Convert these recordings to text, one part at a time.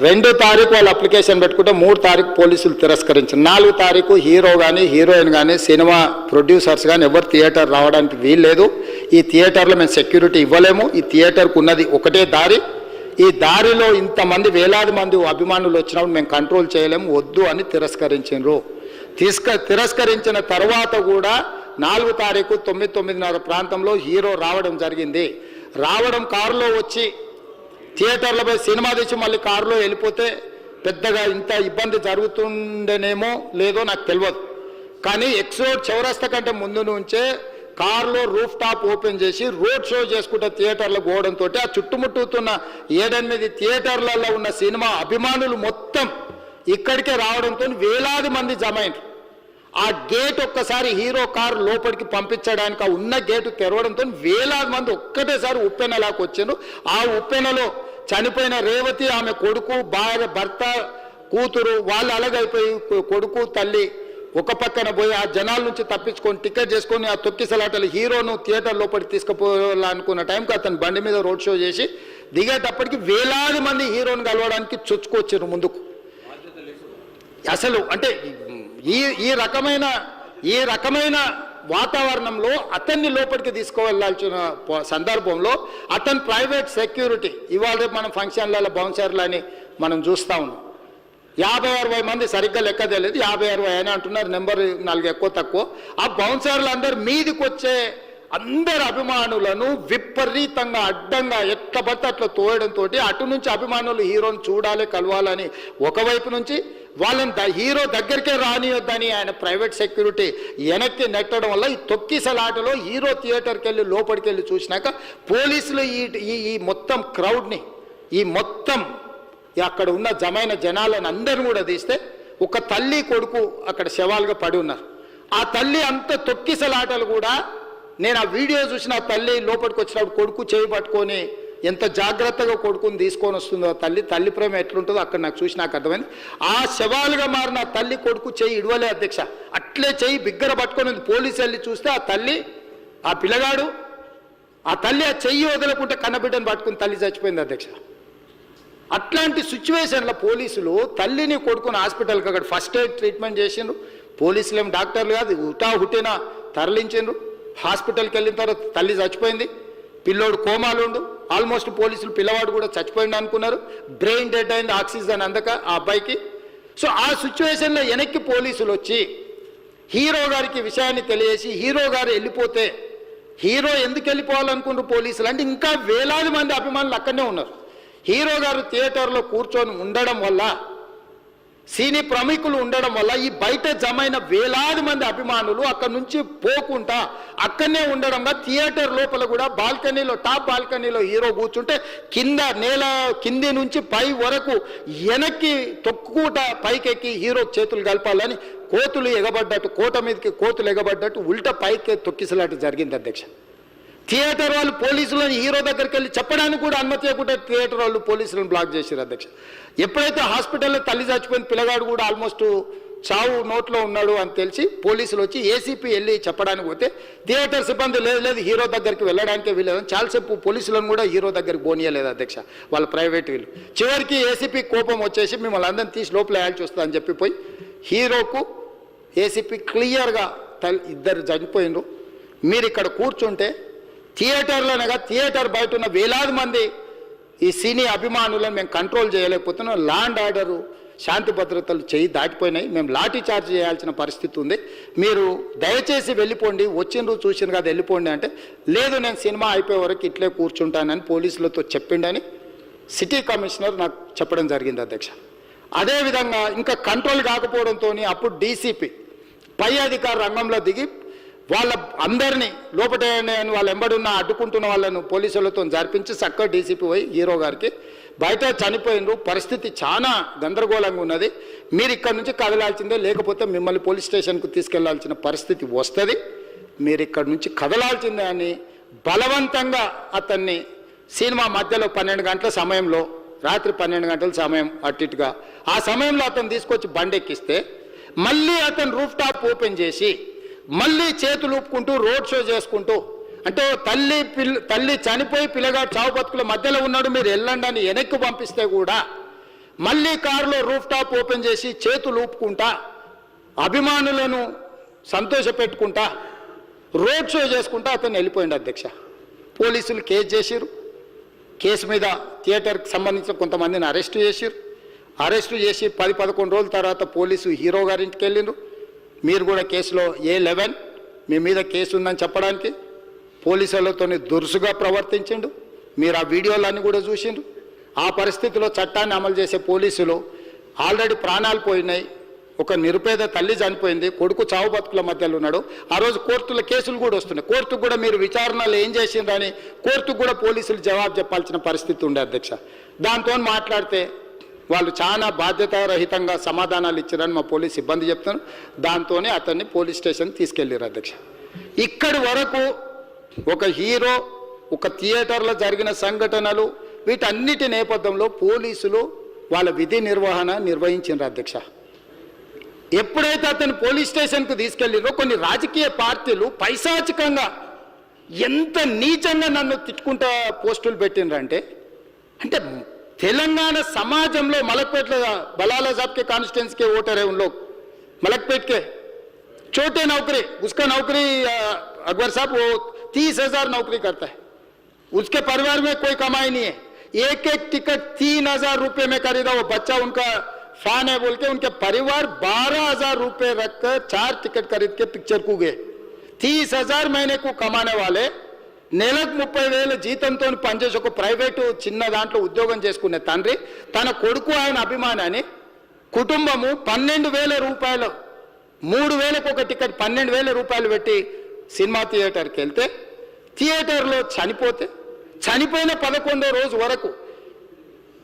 2 తారీఖు వాళ్ళు అప్లికేషన్ పెట్టుకుంటే 3 తారీఖు పోలీసులు తిరస్కరించారు. 4 తారీఖు హీరో కానీ హీరోయిన్ కానీ సినిమా ప్రొడ్యూసర్స్ కానీ ఎవరు థియేటర్ రావడానికి వీల్లేదు. ఈ థియేటర్లో మేము సెక్యూరిటీ ఇవ్వలేము. ఈ థియేటర్కు ఉన్నది ఒకటే దారి. ఈ దారిలో ఇంతమంది వేలాది మంది అభిమానులు వచ్చినప్పుడు మేము కంట్రోల్ చేయలేము, వద్దు అని తిరస్కరించారు. తిరస్కరించిన తర్వాత కూడా 4 తారీఖు 9:30 ప్రాంతంలో హీరో రావడం జరిగింది. రావడం కారులో వచ్చి థియేటర్లపై సినిమా తీసి మళ్ళీ కారులో వెళ్ళిపోతే పెద్దగా ఇంత ఇబ్బంది జరుగుతుండేనేమో లేదో నాకు తెలియదు. కానీ ఎక్స్ రోడ్ చౌరస్తా కంటే ముందు నుంచే కారులో రూఫ్ టాప్ ఓపెన్ చేసి రోడ్ షో చేసుకుంటే థియేటర్లు పోవడంతో ఆ చుట్టుముట్టుతున్న 7-8 థియేటర్లలో ఉన్న సినిమా అభిమానులు మొత్తం ఇక్కడికే రావడంతో వేలాది మంది జమ అయినారు. ఆ గేట్ ఒక్కసారి హీరో కారు లోపలికి పంపించడానికి ఆ ఉన్న గేటు తెరవడంతో వేలాది మంది ఒక్కటేసారి ఉప్పెనలాకు వచ్చారు. ఆ ఉప్పెనలో చనిపోయిన రేవతి, ఆమె కొడుకు, భార్య, భర్త, కూతురు వాళ్ళు అలాగైపోయి కొడుకు తల్లి ఒక పక్కన పోయి ఆ జనాల నుంచి తప్పించుకొని టికెట్ చేసుకొని ఆ తొక్కిసలాటలు హీరోను థియేటర్ లోపలికి తీసుకుపోవాలనుకున్న టైంకి అతను బండి మీద రోడ్ షో చేసి దిగేటప్పటికి వేలాది మంది హీరోను కలవడానికి చొచ్చుకొచ్చారు ముందుకు. అసలు అంటే ఈ రకమైన వాతావరణంలో అతన్ని లోపలికి తీసుకువెళ్ళాల్సిన సందర్భంలో అతను ప్రైవేట్ సెక్యూరిటీ ఇవాళ రేపు మనం ఫంక్షన్లలో బౌన్సర్లు అని మనం చూస్తూ ఉన్నాం. 50-60 మంది సరిగ్గా లెక్క తెలియదు, 50-60 అయినా అంటున్నారు, నెంబర్ 4 ఎక్కువ తక్కువ. ఆ బౌన్సర్లు అందరు మీదికి వచ్చే అందరు అభిమానులను విపరీతంగా అడ్డంగా ఎట్ల పడితే అట్లా తోయడంతో అటు నుంచి అభిమానులు హీరోని చూడాలి, కలవాలని ఒకవైపు నుంచి వాళ్ళని హీరో దగ్గరికే రానియొద్దని ఆయన ప్రైవేట్ సెక్యూరిటీ వెనక్కి నెట్టడం వల్ల ఈ తొక్కిసలాటలో హీరో థియేటర్కి వెళ్ళి లోపలికి వెళ్ళి చూసినాక పోలీసులు ఈ మొత్తం క్రౌడ్ని ఈ మొత్తం అక్కడ ఉన్న జమైన జనాలను అందరిని కూడా తీస్తే ఒక తల్లి కొడుకు అక్కడ శవాలుగా పడి ఉన్నారు. ఆ తల్లి అంత తొక్కిసలాటలు కూడా నేను ఆ వీడియో చూసిన ఆ తల్లి లోపలికి వచ్చినప్పుడు కొడుకు చేయి పట్టుకొని ఎంత జాగ్రత్తగా కొడుకుని తీసుకొని వస్తుందో తల్లి ప్రేమ ఎట్లుంటుందో అక్కడ నాకు చూసి నాకు అర్థమైంది. ఆ శవాలుగా మారిన తల్లి కొడుకు చెయ్యి ఇడవలే అధ్యక్ష, అట్లే చెయ్యి బిగ్గర పట్టుకొని పోలీసు వెళ్ళి చూస్తే ఆ తల్లి ఆ పిల్లగాడు ఆ తల్లి ఆ చెయ్యి వదలకుంటే కన్నబిడ్డను పట్టుకుని తల్లి చచ్చిపోయింది అధ్యక్ష. అట్లాంటి సిచ్యువేషన్లో పోలీసులు తల్లిని కొడుకుని హాస్పిటల్కి అక్కడ ఫస్ట్ ఎయిడ్ ట్రీట్మెంట్ చేసిండ్రు. పోలీసులు ఏం డాక్టర్లు కాదు, హుటేనా తరలించిండ్రు. హాస్పిటల్కి వెళ్ళిన తర్వాత తల్లి చచ్చిపోయింది, పిల్లోడు కోమాలు ఉండు. ఆల్మోస్ట్ పోలీసులు పిల్లవాడు కూడా చచ్చిపోయింది అనుకున్నారు. బ్రెయిన్ డెడ్ అయింది, ఆక్సిజన్ అందక ఆ అబ్బాయికి. సో ఆ సిచ్యువేషన్లో వెనక్కి పోలీసులు వచ్చి హీరో గారికి విషయాన్ని తెలియజేసి హీరో గారు వెళ్ళిపోతే హీరో ఎందుకు వెళ్ళిపోవాలనుకున్నారు పోలీసులు అంటే ఇంకా వేలాది మంది అభిమానులు అక్కడనే ఉన్నారు. హీరో గారు థియేటర్లో కూర్చొని ఉండడం వల్ల సినీ ప్రముఖులు ఉండడం వల్ల ఈ బయట జమైన వేలాది మంది అభిమానులు అక్కడ నుంచి పోకుండా అక్కడనే ఉండడంగా థియేటర్ లోపల కూడా బాల్కనీలో టాప్ బాల్కనీలో హీరో కూర్చుంటే కింది నుంచి పై వరకు వెనక్కి తొక్కుట పైకెక్కి హీరో చేతులు కలపాలని కోతులు ఎగబడ్డట్టు కోట మీదకి కోతులు ఎగబడ్డట్టు ఉల్టా పైకి తొక్కిసలాట జరిగింది అధ్యక్ష. థియేటర్ వాళ్ళు పోలీసులను హీరో దగ్గరికి వెళ్ళి చెప్పడానికి కూడా అనుమతి ఇవ్వకుండా థియేటర్ వాళ్ళు పోలీసులను బ్లాక్ చేశారు అధ్యక్ష. ఎప్పుడైతే హాస్పిటల్లో తల్లి చచ్చిపోయిన పిల్లగాడు కూడా ఆల్మోస్ట్ చావు నోట్లో ఉన్నాడు అని తెలిసి పోలీసులు వచ్చి ఏసీపీ వెళ్ళి చెప్పడానికి పోతే థియేటర్ సిబ్బంది లేదు హీరో దగ్గరికి వెళ్ళడానికే వీలేదని చాలాసేపు పోలీసులను కూడా హీరో దగ్గరికి పోనీయలేదు అధ్యక్ష వాళ్ళ ప్రైవేట్ వీళ్ళు. చివరికి ఏసీపీ కోపం వచ్చేసి మిమ్మల్ని అందరిని తీసి లోపల వేయాల్సి వస్తుందని చెప్పిపోయి హీరోకు ఏసీపీ క్లియర్గా ఇద్దరు చనిపోయినరు, మీరు ఇక్కడ కూర్చుంటే థియేటర్లోనగా థియేటర్ బయట ఉన్న వేలాది మంది ఈ సినీ అభిమానులను మేము కంట్రోల్ చేయలేకపోతున్నాం, ల్యాండ్ ఆర్డరు శాంతి భద్రతలు చేయి దాటిపోయినాయి, మేము లాఠీ చార్జ్ చేయాల్సిన పరిస్థితి ఉంది, మీరు దయచేసి వెళ్ళిపోండి, వచ్చిండ్రు చూసిన కదా వెళ్ళిపోండి అంటే లేదు నేను సినిమా అయిపోయే వరకు ఇట్లే కూర్చుంటానని పోలీసులతో చెప్పిండని సిటీ కమిషనర్ నాకు చెప్పడం జరిగింది అధ్యక్ష. అదేవిధంగా ఇంకా కంట్రోల్ కాకపోవడంతో అప్పుడు డీసీపీ పై అధికార రంగంలో దిగి వాళ్ళ అందరినీ లోపల వాళ్ళ ఎంబడున్న అడ్డుకుంటున్న వాళ్ళను పోలీసులతో జరిపించి చక్కగా డీసీపీ పోయి హీరో గారికి బయట చనిపోయినరు, పరిస్థితి చాలా గందరగోళంగా ఉన్నది, మీరు ఇక్కడ నుంచి కదలాల్సిందే లేకపోతే మిమ్మల్ని పోలీస్ స్టేషన్కు తీసుకెళ్లాల్సిన పరిస్థితి వస్తుంది, మీరు ఇక్కడ నుంచి కదలాల్సిందే అని బలవంతంగా అతన్ని సినిమా మధ్యలో 12 గంటల సమయంలో రాత్రి 12 గంటల సమయం అట్టిట్టుగా ఆ సమయంలో అతను తీసుకొచ్చి బండెక్కిస్తే మళ్ళీ అతను రూఫ్ టాప్ ఓపెన్ చేసి మళ్ళీ చేతులు ఊపుకుంటూ రోడ్ షో చేసుకుంటూ అంటే తల్లి చనిపోయి పిల్లగాడు చావు బతుకుల మధ్యలో ఉన్నాడు మీరు వెళ్ళండి అని వెనక్కి పంపిస్తే కూడా మళ్ళీ కారులో రూఫ్ టాప్ ఓపెన్ చేసి చేతులు ఊపుకుంటా అభిమానులను సంతోషపెట్టుకుంటా రోడ్ షో చేసుకుంటా అతను వెళ్ళిపోయింది అధ్యక్ష. పోలీసులు కేసు చేసిరు. కేసు మీద థియేటర్కి సంబంధించిన కొంతమందిని అరెస్టు చేసిరు. అరెస్టు చేసి 10-11 రోజుల తర్వాత పోలీసు హీరో గారింటికి వెళ్ళిండ్రు. మీరు కూడా కేసులో A11 మీ మీద కేసు ఉందని చెప్పడానికి పోలీసులతో దురుసుగా ప్రవర్తించిండు. మీరు ఆ వీడియోలన్నీ కూడా చూసిండ్రు. ఆ పరిస్థితిలో చట్టాన్ని అమలు చేసే పోలీసులు ఆల్రెడీ ప్రాణాలు పోయినాయి. ఒక నిరుపేద తల్లి చనిపోయింది, కొడుకు చావు బతుకుల మధ్యలో ఉన్నాడు. ఆ రోజు కోర్టుల కేసులు కూడా వస్తున్నాయి. కోర్టుకు కూడా మీరు విచారణలు ఏం చేసిండ్రని కోర్టుకు కూడా పోలీసులు జవాబు చెప్పాల్సిన పరిస్థితి ఉండే అధ్యక్ష. దాంతో మాట్లాడితే వాళ్ళు చాలా బాధ్యతారహితంగా సమాధానాలు ఇచ్చారని మా పోలీస్ సిబ్బంది చెప్తున్నారు. దాంతోనే అతన్ని పోలీస్ స్టేషన్ తీసుకెళ్ళారు అధ్యక్ష. ఇక్కడి వరకు ఒక హీరో, ఒక థియేటర్లో జరిగిన సంఘటనలు, వీటన్నిటి నేపథ్యంలో పోలీసులు వాళ్ళ విధి నిర్వహణ నిర్వహించారు అధ్యక్ష. ఎప్పుడైతే అతను పోలీస్ స్టేషన్కు తీసుకెళ్ళిరో కొన్ని రాజకీయ పార్టీలు పైశాచికంగా ఎంత నీచంగా నన్ను తిట్టుకుంటా పోస్టులు పెట్టినరంటే, అంటే तेलंगाना समाजम लो मलकपेट बलाला साहब के कॉन्स्टिट्यूंसी के वोटर है उन लोग मलकपेट के छोटे नौकरी, उसका नौकरी अकबर साहब वो 30,000 नौकरी करता है, उसके परिवार में कोई कमाई नहीं है। एक एक टिकट 3,000 रुपये में खरीदा, वो बच्चा उनका फैन है बोल के उनके परिवार 12,000 रुपये रखकर 4 टिकट खरीद के पिक्चर को गए। 30,000 महीने को कमाने वाले నెలకు 30,000 జీతంతో పనిచేసి ఒక ప్రైవేటు చిన్న దాంట్లో ఉద్యోగం చేసుకునే తండ్రి తన కొడుకు ఆయన అభిమానాన్ని కుటుంబము 12,000 రూపాయలు 3,000కు ఒక టికెట్ 12,000 రూపాయలు పెట్టి సినిమా థియేటర్కి వెళ్తే థియేటర్లో చనిపోతే చనిపోయిన 11వ రోజు వరకు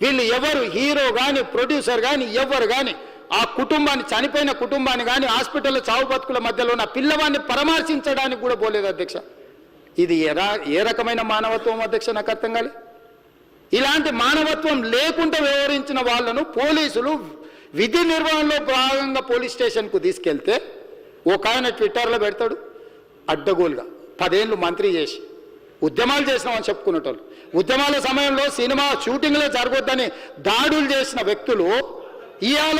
వీళ్ళు ఎవరు హీరో కానీ ప్రొడ్యూసర్ కానీ ఎవరు కానీ ఆ కుటుంబాన్ని చనిపోయిన కుటుంబాన్ని కానీ హాస్పిటల్లో చావు బతుకుల మధ్యలో ఉన్న పిల్లవాడిని పరామర్శించడానికి కూడా పోలేదు అధ్యక్ష. ఇది ఏ రకమైన మానవత్వం అధ్యక్ష నాకు అర్థం కాలే. ఇలాంటి మానవత్వం లేకుండా వ్యవహరించిన వాళ్ళను పోలీసులు విధి నిర్వహణలో భాగంగా పోలీస్ స్టేషన్కు తీసుకెళ్తే ఒక ఆయన ట్విట్టర్లో పెడతాడు అడ్డగోలుగా 10 ఏళ్ళు మంత్రి చేసి ఉద్యమాలు చేసినామని చెప్పుకునేటోళ్ళు, ఉద్యమాల సమయంలో సినిమా షూటింగ్లే జరగొద్దని దాడులు చేసిన వ్యక్తులు ఇవాళ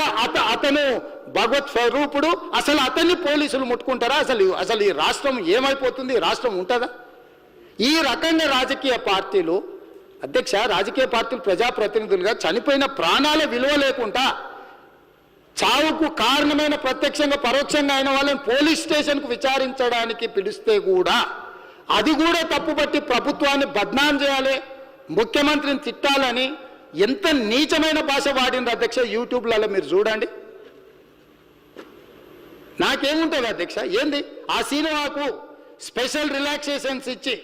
అతను భగవత్ స్వరూపుడు, అసలు అతన్ని పోలీసులు ముట్టుకుంటారా? అసలు ఈ రాష్ట్రం ఏమైపోతుంది? రాష్ట్రం ఉంటుందా? ఈ రకంగా రాజకీయ పార్టీలు అధ్యక్ష, రాజకీయ పార్టీలు ప్రజాప్రతినిధులుగా చనిపోయిన ప్రాణాల విలువ లేకుండా చావుకు కారణమైన ప్రత్యక్షంగా పరోక్షంగా అయిన వాళ్ళని పోలీస్ స్టేషన్కు విచారించడానికి పిలిస్తే కూడా అది కూడా తప్పుపట్టి ప్రభుత్వాన్ని బద్నాం చేయాలి, ముఖ్యమంత్రిని తిట్టాలని ఎంత నీచమైన భాష వాడింది అధ్యక్ష. యూట్యూబ్లలో మీరు చూడండి. నాకేముంటుంది అధ్యక్ష, ఏంది ఆ సినిమాకు స్పెషల్ రిలాక్సేషన్స్ ఇచ్చి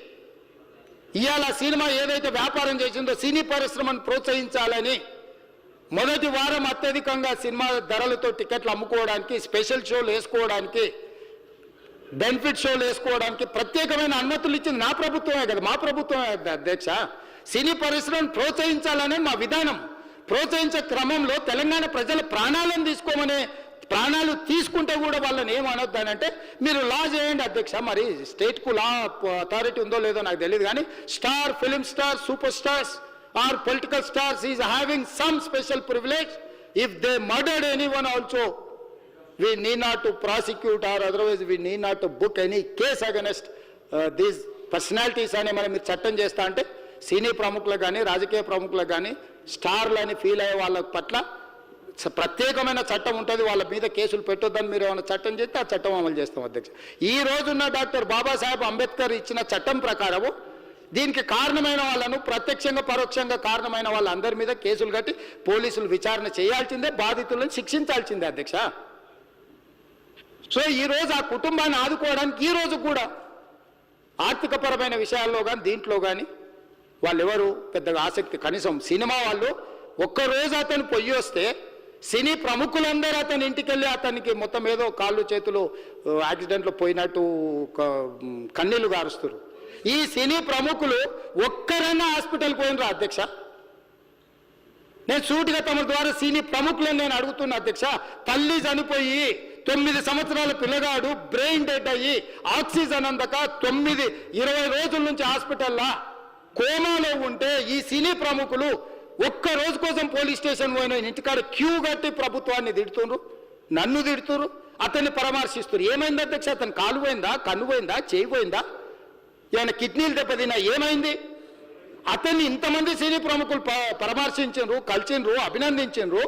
ఇవాళ సినిమా ఏదైతే వ్యాపారం చేసిందో సినీ పరిశ్రమను ప్రోత్సహించాలని మొదటి వారం అత్యధికంగా సినిమా ధరలతో టికెట్లు అమ్ముకోవడానికి, స్పెషల్ షోలు వేసుకోవడానికి, బెనిఫిట్ షోలు వేసుకోవడానికి ప్రత్యేకమైన అనుమతులు ఇచ్చింది నా ప్రభుత్వమే కదా, మా ప్రభుత్వమే అధ్యక్ష. సినీ పరిశ్రమను ప్రోత్సహించాలనే మా విధానం. ప్రోత్సహించే క్రమంలో తెలంగాణ ప్రజల ప్రాణాలను తీసుకోమనే, ప్రాణాలు తీసుకుంటే కూడా వాళ్ళని ఏమనొద్దానంటే మీరు లా చేయండి అధ్యక్ష. మరి స్టేట్కు లా అథారిటీ ఉందో లేదో నాకు తెలియదు కానీ star, film star, super stars or political stars is having some special privilege. If they murdered anyone also we need not to prosecute or otherwise we need not to book any case against these personalities అని మనం మీరు చట్టం చేస్తా అంటే సినీ ప్రముఖులకు కానీ రాజకీయ ప్రముఖులకు కానీ స్టార్లని ఫీల్ అయ్యే వాళ్ళ పట్ల ప్రత్యేకమైన చట్టం ఉంటుంది, వాళ్ళ మీద కేసులు పెట్టొద్దని మీరు ఏమైనా చట్టం చేస్తే ఆ చట్టం అమలు చేస్తాం అధ్యక్ష. ఈ రోజున్న డాక్టర్ బాబాసాహెబ్ అంబేద్కర్ ఇచ్చిన చట్టం ప్రకారము దీనికి కారణమైన వాళ్ళను ప్రత్యక్షంగా పరోక్షంగా కారణమైన వాళ్ళందరి మీద కేసులు కట్టి పోలీసులు విచారణ చేయాల్సిందే, బాధితులను శిక్షించాల్సిందే అధ్యక్ష. సో ఈరోజు ఆ కుటుంబాన్ని ఆదుకోవడానికి ఈరోజు కూడా ఆర్థికపరమైన విషయాల్లో కానీ దీంట్లో కానీ వాళ్ళు ఎవరు పెద్దగా ఆసక్తి, కనీసం సినిమా వాళ్ళు ఒక్కరోజు అతను పొయ్యి వస్తే సినీ ప్రముఖులందరూ అతని ఇంటికి వెళ్ళి అతనికి మొత్తం ఏదో కాళ్ళు చేతులు యాక్సిడెంట్లో పోయినట్టు కన్నీళ్లు గారుస్తారు. ఈ సినీ ప్రముఖులు ఒక్కరైనా హాస్పిటల్కి పోయినరా అధ్యక్ష? నేను సూటిగా తమ ద్వారా సినీ ప్రముఖులను నేను అడుగుతున్నా అధ్యక్ష. తల్లి చనిపోయి 9 సంవత్సరాల పిల్లగాడు బ్రెయిన్ డెడ్ అయ్యి ఆక్సిజన్ అందక 20 రోజుల నుంచి హాస్పిటల్లో కోమాలో ఉంటే ఈ సినీ ప్రముఖులు ఒక్క రోజు కోసం పోలీస్ స్టేషన్ పోయిన ఇంటికాడ క్యూ కట్టి ప్రభుత్వాన్ని తిడుతుండ్రు, నన్ను తిడుతురు, అతన్ని పరామర్శిస్తున్నారు. ఏమైంది అధ్యక్ష? అతను కాలు పోయిందా, కన్ను పోయిందా, చేయి పోయిందా, ఏమైనా కిడ్నీలు దెబ్బతిన్నా, ఏమైంది? అతన్ని ఇంతమంది సినీ ప్రముఖులు పరామర్శించారు, కలిసిండ్రు, అభినందించారు.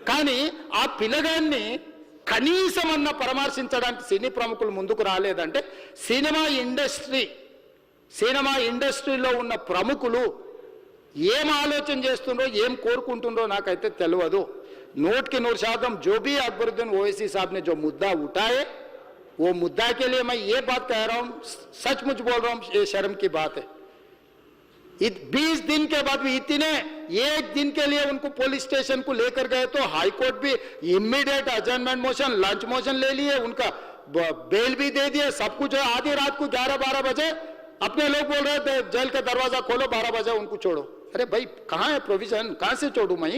కానీ ఆ పిల్లగాన్ని కనీసమన్నా పరామర్శించడానికి సినీ ప్రముఖులు ముందుకు రాలేదంటే సినిమా ఇండస్ట్రీలో ఉన్న ప్రముఖులు ఏం ఆలోచన చేస్తుండ్రో, ఏం కోరుకుంటుండ్రో నాకైతే తెలియదు. 100% जो भी अकबरुद्दीन ओवैसी साहब ने जो मुद्दा उठाए, वो मुद्दा के लिए मैं ये बात कह रहा हूं, सचमुच बोल रहा हूं, ये शर्म की बात है. 20 दिन के बाद भी इतने एक दिन के लिए उनको पुलिस स्टेशन को लेकर गए तो हाई कोर्ट भी इमीडिएट अजर्नमेंट मोशन, लंच मोशन ले लिए, उनका बेल भी दे दिए, सब कुछ है. आधी रात को 11-12 बजे अपने लोग बोल रहे थे जेल का दरवाजा खोलो, 12 बजे उनको छोड़ो. अरे भाई कहां है प्रोविजन? कहां से छोड़ू मैं?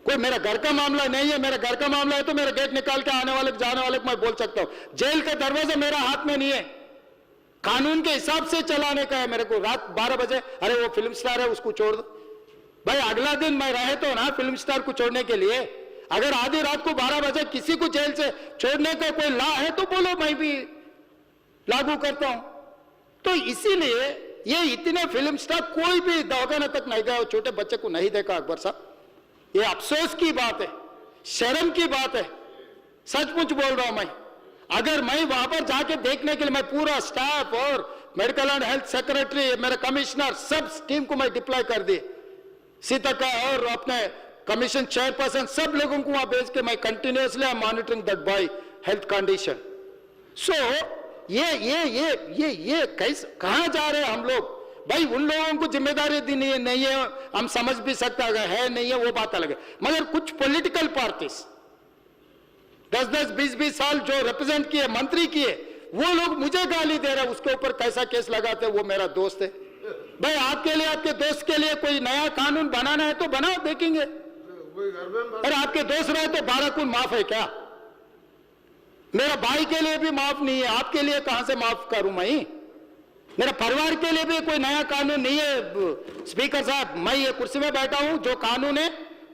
कोई मेरा घर का मामला नहीं है. मेरा घर का मामला है तो मेरा गेट निकाल के आने वाले जाने वाले को मैं बोल सकता हूं. जेल का दरवाजा मेरा हाथ में नहीं है, कानून के हिसाब से चलाने का है मेरे को. रात 12 बजे अरे वो फिल्म स्टार है उसको छोड़ दो. भाई अगला दिन मैं रहे तो ना फिल्म स्टार को छोड़ने के लिए. अगर आधी रात को 12 बजे किसी को जेल से छोड़ने का कोई लॉ है तो बोलो, मैं भी लागू करता हूं. तो इसीलिए ये इतने फिल्म स्टार कोई भी दवाखाना तक नहीं गया, छोटे बच्चे को नहीं देखा अकबर साहब. ये अफसोस की बात है, शर्म की बात है. सचमुच बोल रहा हूं मैं. अगर मैं वहां पर जाके देखने के लिए मैं पूरा स्टाफ और मेडिकल एंड हेल्थ सेक्रेटरी, मेरा कमिश्नर, सब टीम को मैं डिप्लॉय कर दिए. सीता और अपने कमीशन चेयरपर्सन सब लोगों को वहां भेज के मैं continuously I am monitoring that boy health condition. So ये कैसे कहां जा रहे हैं हम लोग? भाई उन लोगों को जिम्मेदारी दी नहीं है, हम समझ भी सकते है नहीं है, वो बात अलग है. मगर कुछ पॉलिटिकल पार्टीज 10-10, 20-20 साल जो रिप्रेजेंट किए, मंत्री किए, वो लोग मुझे गाली दे रहे हैं. उसके ऊपर कैसा केस लगाते हैं? वो मेरा दोस्त है. भाई आपके लिए, आपके दोस्त के लिए कोई नया कानून बनाना है तो बनाओ, देखेंगे. अरे आपके दोस्त रहे तो 12 खून माफ है क्या? मेरा भाई के लिए भी माफ नहीं है, आपके लिए कहां से माफ करूं मैं? मेरा परिवार के लिए भी कोई नया कानून नहीं है. स्पीकर साहब, मैं ये कुर्सी में बैठा हूं, जो कानून है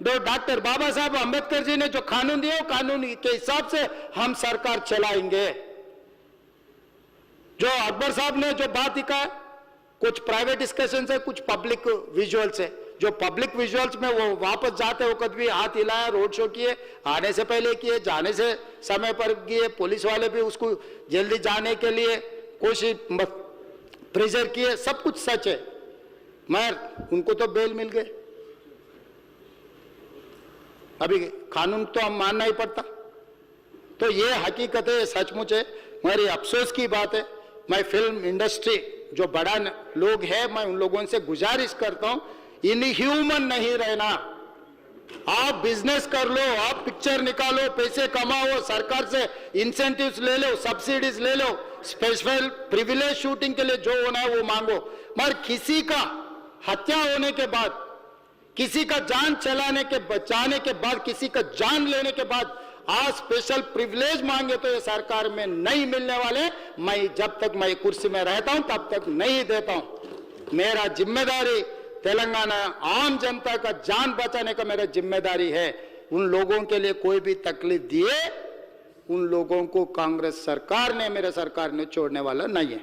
डॉक्टर बाबा साहब अंबेडकर जी ने जो कानून दिया, कानून के हिसाब से हम सरकार चलाएंगे. जो अकबर साहब ने जो बात दिखा, कुछ प्राइवेट डिस्कशन है, कुछ पब्लिक विजुअल्स है. जो पब्लिक विजुअल्स में वो वापस जाते वक्त भी हाथ हिलाया, रोड शो किए, आने से पहले किए, जाने से समय पर किए, पुलिस वाले भी उसको जल्दी जाने के लिए कोशिश प्रेशर किए, सब कुछ सच है. मगर उनको तो बेल मिल गए. अभी कानून तो हम मानना ही पड़ता. तो ये हकीकत है, सचमुच है, मगर ये अफसोस की बात है. मैं फिल्म इंडस्ट्री जो बड़ा लोग है, मैं उन लोगों से गुजारिश करता हूं, इनह्यूमन नहीं रहना. आप बिजनेस कर लो, आप पिक्चर निकालो, पैसे कमाओ, सरकार से इंसेंटिव्स ले लो, सब्सिडीज ले लो, स्पेशल प्रिविलेज शूटिंग के लिए जो होना है वो मांगो. मगर किसी का हत्या होने के बाद, किसी का जान चलाने के बचाने के बाद, किसी का जान लेने के बाद आज स्पेशल प्रिविलेज मांगे तो ये सरकार में नहीं मिलने वाले. मैं जब तक मैं कुर्सी में रहता हूं तब तक नहीं देता हूं. मेरा जिम्मेदारी तेलंगाना आम जनता का जान बचाने का मेरा जिम्मेदारी है. उन लोगों के लिए कोई भी तकलीफ दिए, उन लोगों को कांग्रेस सरकार ने, मेरे सरकार ने छोड़ने वाला नहीं है.